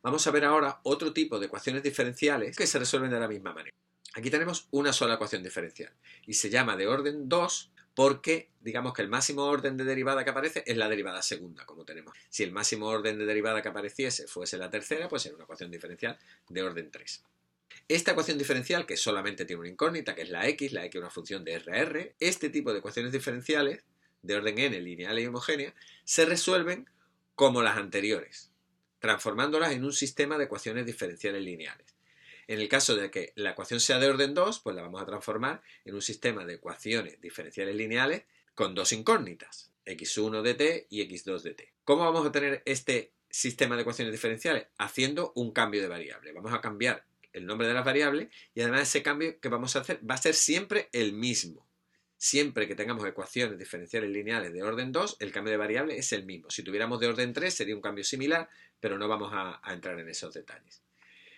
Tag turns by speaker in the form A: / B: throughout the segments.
A: Vamos a ver ahora otro tipo de ecuaciones diferenciales que se resuelven de la misma manera. Aquí tenemos una sola ecuación diferencial y se llama de orden 2 porque digamos que el máximo orden de derivada que aparece es la derivada segunda, como tenemos. Si el máximo orden de derivada que apareciese fuese la tercera, pues sería una ecuación diferencial de orden 3. Esta ecuación diferencial, que solamente tiene una incógnita, que es la x es una función de R a R, este tipo de ecuaciones diferenciales de orden n, lineales y homogéneas, se resuelven como las anteriores, transformándolas en un sistema de ecuaciones diferenciales lineales. En el caso de que la ecuación sea de orden 2, pues la vamos a transformar en un sistema de ecuaciones diferenciales lineales con dos incógnitas, x1 de t y x2 de t. ¿Cómo vamos a tener este sistema de ecuaciones diferenciales? Haciendo un cambio de variable. Vamos a cambiar el nombre de las variables y además ese cambio que vamos a hacer va a ser siempre el mismo. Siempre que tengamos ecuaciones diferenciales lineales de orden 2, el cambio de variable es el mismo. Si tuviéramos de orden 3 sería un cambio similar, pero no vamos a entrar en esos detalles.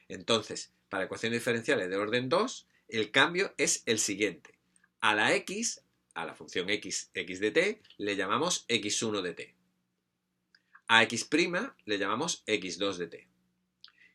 A: Entonces, para ecuaciones diferenciales de orden 2, el cambio es el siguiente. A la x, a la función x de t, le llamamos x1 de t. A x' le llamamos x2 de t.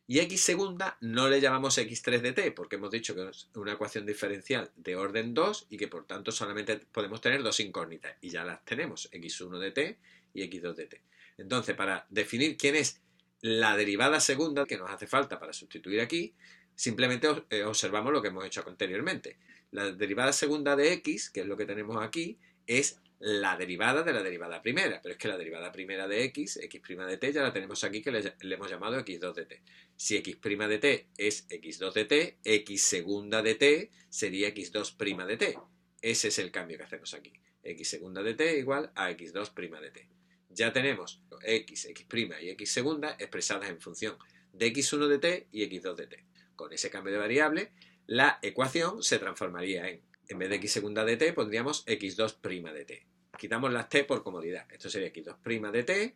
A: Y x segunda no le llamamos x3 de t, porque hemos dicho que es una ecuación diferencial de orden 2 y que por tanto solamente podemos tener dos incógnitas. Y ya las tenemos, x1 de t y x2 de t. Entonces, para definir quién es la derivada segunda que nos hace falta para sustituir aquí, simplemente observamos lo que hemos hecho anteriormente. La derivada segunda de x, que es lo que tenemos aquí, es la derivada de la derivada primera, pero es que la derivada primera de x, x' de t, ya la tenemos aquí que le hemos llamado x2 de t. Si x' de t es x2 de t, x segunda de t sería x2' de t. Ese es el cambio que hacemos aquí. X segunda de t igual a x2' de t. Ya tenemos x, x' y x segunda expresadas en función de x1 de t y x2 de t. Con ese cambio de variable, la ecuación se transformaría en vez de x segunda de t, pondríamos x2' de t. Quitamos las t por comodidad. Esto sería x2' de t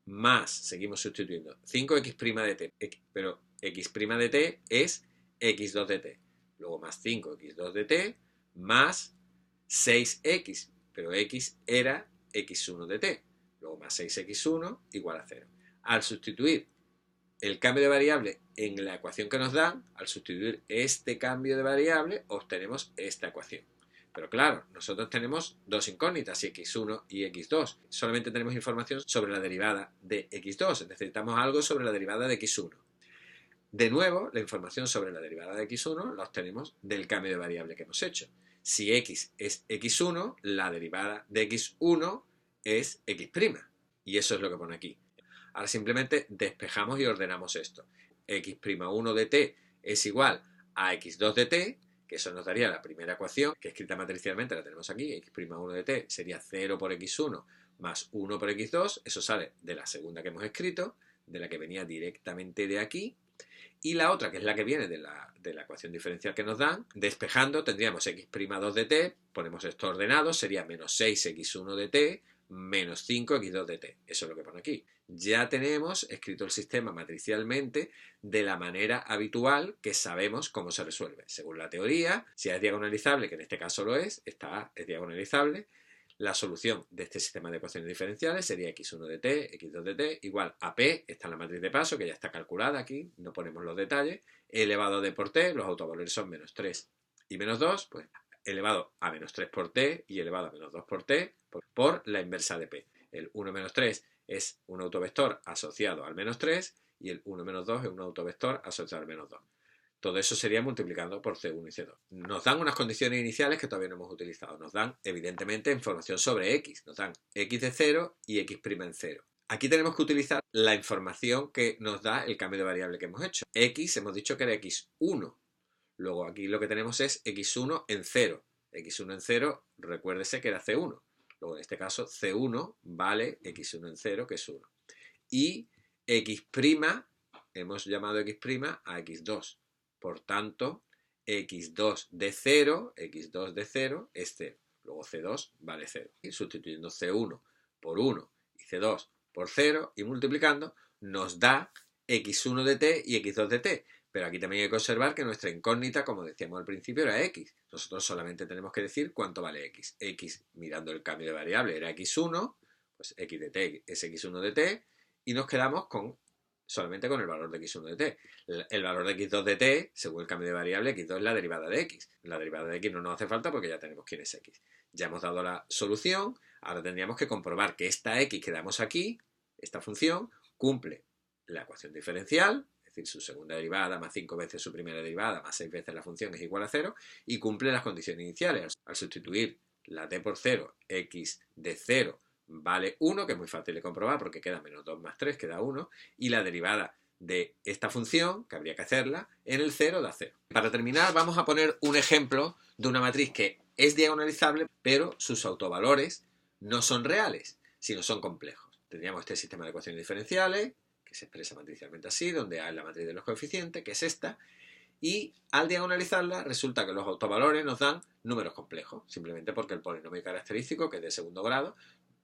A: más, seguimos sustituyendo, 5x' de t, pero x' de t es x2 de t. Luego más 5x2 de t más 6x, pero x era x1 de t. Luego más 6x1 igual a 0. Al sustituir el cambio de variable en la ecuación que nos dan, al sustituir este cambio de variable, obtenemos esta ecuación. Pero claro, nosotros tenemos dos incógnitas, x1 y x2. Solamente tenemos información sobre la derivada de x2, necesitamos algo sobre la derivada de x1. De nuevo, la información sobre la derivada de x1 la obtenemos del cambio de variable que hemos hecho. Si x es x1, la derivada de x1 es x'. Y eso es lo que pone aquí. Ahora simplemente despejamos y ordenamos esto. x'1 de t es igual a x2 de t, que eso nos daría la primera ecuación, que escrita matricialmente la tenemos aquí, x'1 de t sería 0 por x1 más 1 por x2, eso sale de la segunda que hemos escrito, de la que venía directamente de aquí, y la otra, que es la que viene de la ecuación diferencial que nos dan, despejando tendríamos x'2 de t, ponemos esto ordenado, sería menos 6x1 de t, menos 5x2 de t. Eso es lo que pone aquí. Ya tenemos escrito el sistema matricialmente de la manera habitual que sabemos cómo se resuelve. Según la teoría, si es diagonalizable, que en este caso lo es, esta es diagonalizable, la solución de este sistema de ecuaciones diferenciales sería x1 de t, x2 de t, igual a p, está en la matriz de paso, que ya está calculada aquí, no ponemos los detalles, elevado a d por t, los autovalores son menos 3 y menos 2, pues elevado a menos 3 por t y elevado a menos 2 por t por la inversa de p. El 1 menos 3 es un autovector asociado al menos 3 y el 1 menos 2 es un autovector asociado al menos 2. Todo eso sería multiplicando por C1 y C2. Nos dan unas condiciones iniciales que todavía no hemos utilizado. Nos dan, evidentemente, información sobre X. Nos dan X de 0 y X' en 0. Aquí tenemos que utilizar la información que nos da el cambio de variable que hemos hecho. X hemos dicho que era X1. Luego aquí lo que tenemos es X1 en 0. X1 en 0, recuérdese que era C1. Luego en este caso C1 vale X1 en 0, que es 1. Y X', hemos llamado X' a X2. Por tanto, x2 de 0, x2 de 0 es 0. Luego C2 vale 0. Y sustituyendo C1 por 1 y C2 por 0 y multiplicando, nos da x1 de t y x2 de t. Pero aquí también hay que observar que nuestra incógnita, como decíamos al principio, era x. Nosotros solamente tenemos que decir cuánto vale x. X, mirando el cambio de variable, era x1, pues x de t es x1 de t, y nos quedamos con solamente con el valor de x1 de t. El valor de x2 de t, según el cambio de variable, x2 es la derivada de x. La derivada de x no nos hace falta porque ya tenemos quién es x. Ya hemos dado la solución, ahora tendríamos que comprobar que esta x que damos aquí, esta función, cumple la ecuación diferencial, es decir, su segunda derivada más 5 veces su primera derivada más 6 veces la función es igual a 0, y cumple las condiciones iniciales. Al sustituir la t por 0, x de 0 vale 1, que es muy fácil de comprobar porque queda menos 2 más 3, queda 1, y la derivada de esta función, que habría que hacerla, en el 0 da 0. Para terminar, vamos a poner un ejemplo de una matriz que es diagonalizable, pero sus autovalores no son reales, sino son complejos. Tendríamos este sistema de ecuaciones diferenciales, que se expresa matricialmente así, donde A es la matriz de los coeficientes, que es esta, y al diagonalizarla resulta que los autovalores nos dan números complejos, simplemente porque el polinomio característico, que es de segundo grado,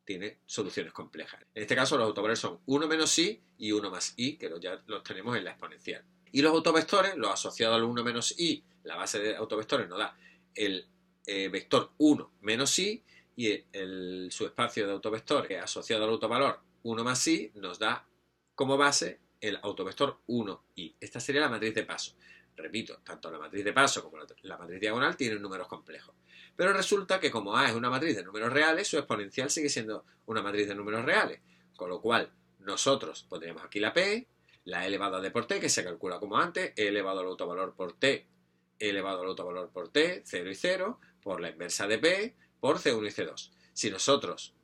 A: tiene soluciones complejas. En este caso los autovalores son 1 menos i y 1 más i, que ya los tenemos en la exponencial. Y los autovectores, los asociados al 1 menos i, la base de autovectores nos da el vector 1 menos i, y el subespacio de autovector asociado al autovalor 1 más i nos da como base el autovector 1i. Esta sería la matriz de paso. Repito, tanto la matriz de paso como la matriz diagonal tienen números complejos. Pero resulta que como A es una matriz de números reales, su exponencial sigue siendo una matriz de números reales. Con lo cual, nosotros pondríamos aquí la P, la E elevado a D por T, que se calcula como antes, E elevado al autovalor por T, E elevado al autovalor por T, 0 y 0, por la inversa de P, por C1 y C2. Si nosotros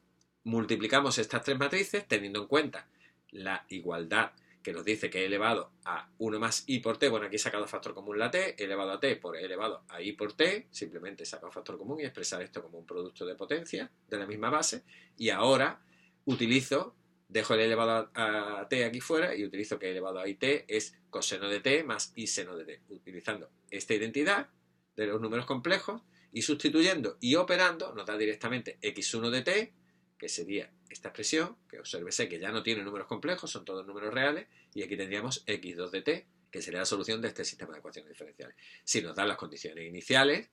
A: multiplicamos estas tres matrices, teniendo en cuenta la igualdad que nos dice que e elevado a 1 más i por t, bueno, aquí he sacado factor común la t, e elevado a t por e elevado a i por t, simplemente he sacado factor común y expresar esto como un producto de potencia de la misma base, y ahora dejo el e elevado a t aquí fuera y utilizo que e elevado a it es coseno de t más i seno de t, utilizando esta identidad de los números complejos y sustituyendo y operando nos da directamente x1 de t, que sería esta expresión, que obsérvese que ya no tiene números complejos, son todos números reales, y aquí tendríamos x2 de t, que sería la solución de este sistema de ecuaciones diferenciales. Si nos dan las condiciones iniciales,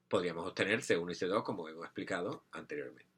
A: podríamos obtener C1 y C2 como hemos explicado anteriormente.